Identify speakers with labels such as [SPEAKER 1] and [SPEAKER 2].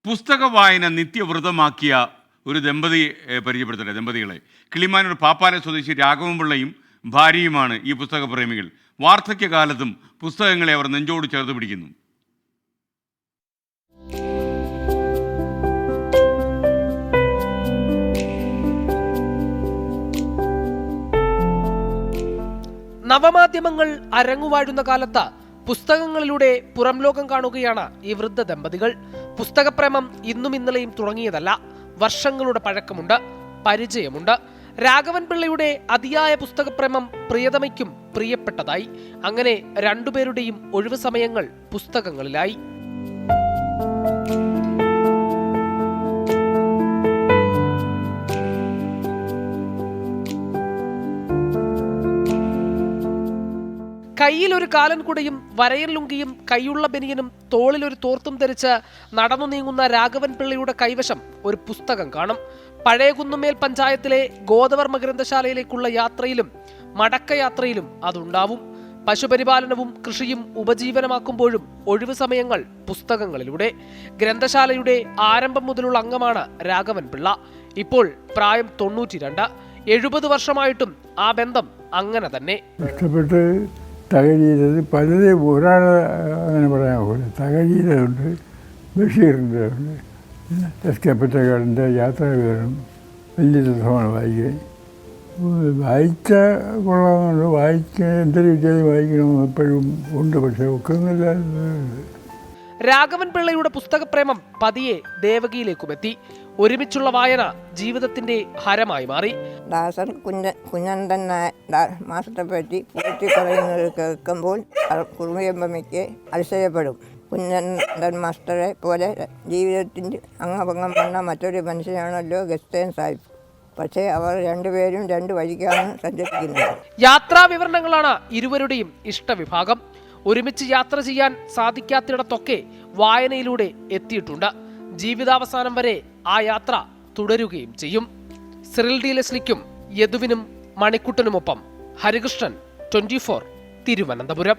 [SPEAKER 1] പുസ്തക വായന നിത്യവ്രതമാക്കിയ ഒരു ദമ്പതികളെ കിളിമാനൂർ പാപ്പാല സ്വദേശി രാഘവൻപിള്ളയും ഭാര്യയുമാണ് ഈ പുസ്തക പ്രേമികൾ. വാർദ്ധക്യകാലത്തും പുസ്തകങ്ങളെ അവർ നെഞ്ചോട് ചേർത്ത് പിടിക്കുന്നു.
[SPEAKER 2] നവമാധ്യമങ്ങൾ അരങ്ങുവാഴുന്ന കാലത്ത് പുസ്തകങ്ങളിലൂടെ പുറം ലോകം കാണുകയാണ് ഈ വൃദ്ധ ദമ്പതികൾ. പുസ്തകപ്രേമം ഇന്നും ഇന്നലെയും തുടങ്ങിയതല്ല, വർഷങ്ങളുടെ പഴക്കമുണ്ട്, പരിചയമുണ്ട്. രാഘവൻപിള്ളയുടെ അതിയായ പുസ്തകപ്രേമം പ്രിയതമയ്ക്കും പ്രിയപ്പെട്ടതായി. അങ്ങനെ രണ്ടുപേരുടെയും ഒഴിവു സമയങ്ങൾ പുസ്തകങ്ങളിലായി. കയ്യിലൊരു കാലൻ കുടയും വരയൻ ലുങ്കിയും കൈയുള്ള ബനിയനും തോളിലൊരു തോർത്തും ധരിച്ച് നടന്നു നീങ്ങുന്ന രാഘവൻപിള്ളയുടെ കൈവശം ഒരു പുസ്തകം കാണും. പഴയ കുന്നുമേൽ പഞ്ചായത്തിലെ ഗോദവർമ്മ ഗ്രന്ഥശാലയിലേക്കുള്ള യാത്രയിലും മടക്കയാത്രയിലും അതുണ്ടാവും. പശുപരിപാലനവും കൃഷിയും ഉപജീവനമാക്കുമ്പോഴും ഒഴിവു സമയങ്ങൾ പുസ്തകങ്ങളിലൂടെ. ഗ്രന്ഥശാലയുടെ ആരംഭം മുതലുള്ള അംഗമാണ് രാഘവൻപിള്ള. ഇപ്പോൾ പ്രായം 92. 70 വർഷമായിട്ടും ആ ബന്ധം അങ്ങനെ തന്നെ.
[SPEAKER 3] തകഴിയത് പലരും ഒരാൾ അങ്ങനെ പറയാൻ പോലെ തകഴിയതുണ്ട്, ബഷീറിൻ്റെ ഉണ്ട്, എസ് കെ പൊറ്റക്കാടിൻ്റെ യാത്രാവിവരണം വലിയ രസമാണ് വായിക്കാൻ. വായിച്ച കൊള്ളാമെന്നുണ്ട്, വായിക്കാൻ എന്തൊരു വിദ്യാലയം വായിക്കണമെന്ന് എപ്പോഴും ഉണ്ട്, പക്ഷെ ഒക്കുന്നില്ല.
[SPEAKER 2] രാഘവൻപിള്ളയുടെ പുസ്തകപ്രേമം പതിയെ ദേവകിയിലേക്കുമെത്തി. ഒരുമിച്ചുള്ള വായന ജീവിതത്തിന്റെ ഹരമായി മാറി.
[SPEAKER 4] ദാസൻ കുഞ്ഞന്തൻ മാസ്റ്ററെ പറ്റി പോറ്റി പറയുന്നത് കേൾക്കുമ്പോൾ കുറുമിയമ്മയ്ക്ക് അതിശയപ്പെടും. കുഞ്ഞന്തൻ മാസ്റ്ററെ പോലെ ജീവിതത്തിൻ്റെ അങ്ങഭംഗം വന്ന മറ്റൊരു മനുഷ്യനാണല്ലോ ഗസ്റ്റേൻ സാഹിബ്. പക്ഷേ അവർ രണ്ടുപേരും രണ്ട് വഴിക്കാണ് സഞ്ചരിക്കുന്നത്.
[SPEAKER 2] യാത്രാ വിവരണങ്ങളാണ് ഇരുവരുടെയും ഇഷ്ടവിഭാഗം. ഒരുമിച്ച് യാത്ര ചെയ്യാൻ സാധിക്കാത്തിടത്തൊക്കെ വായനയിലൂടെ എത്തിയിട്ടുണ്ട്. ജീവിതാവസാനം വരെ ആ യാത്ര തുടരുകയും ചെയ്യും. സിറിൽ ഡി ലെസ്ലിക്കും യദുവിനും മണിക്കുട്ടനുമൊപ്പം ഹരികൃഷ്ണൻ, 24, തിരുവനന്തപുരം.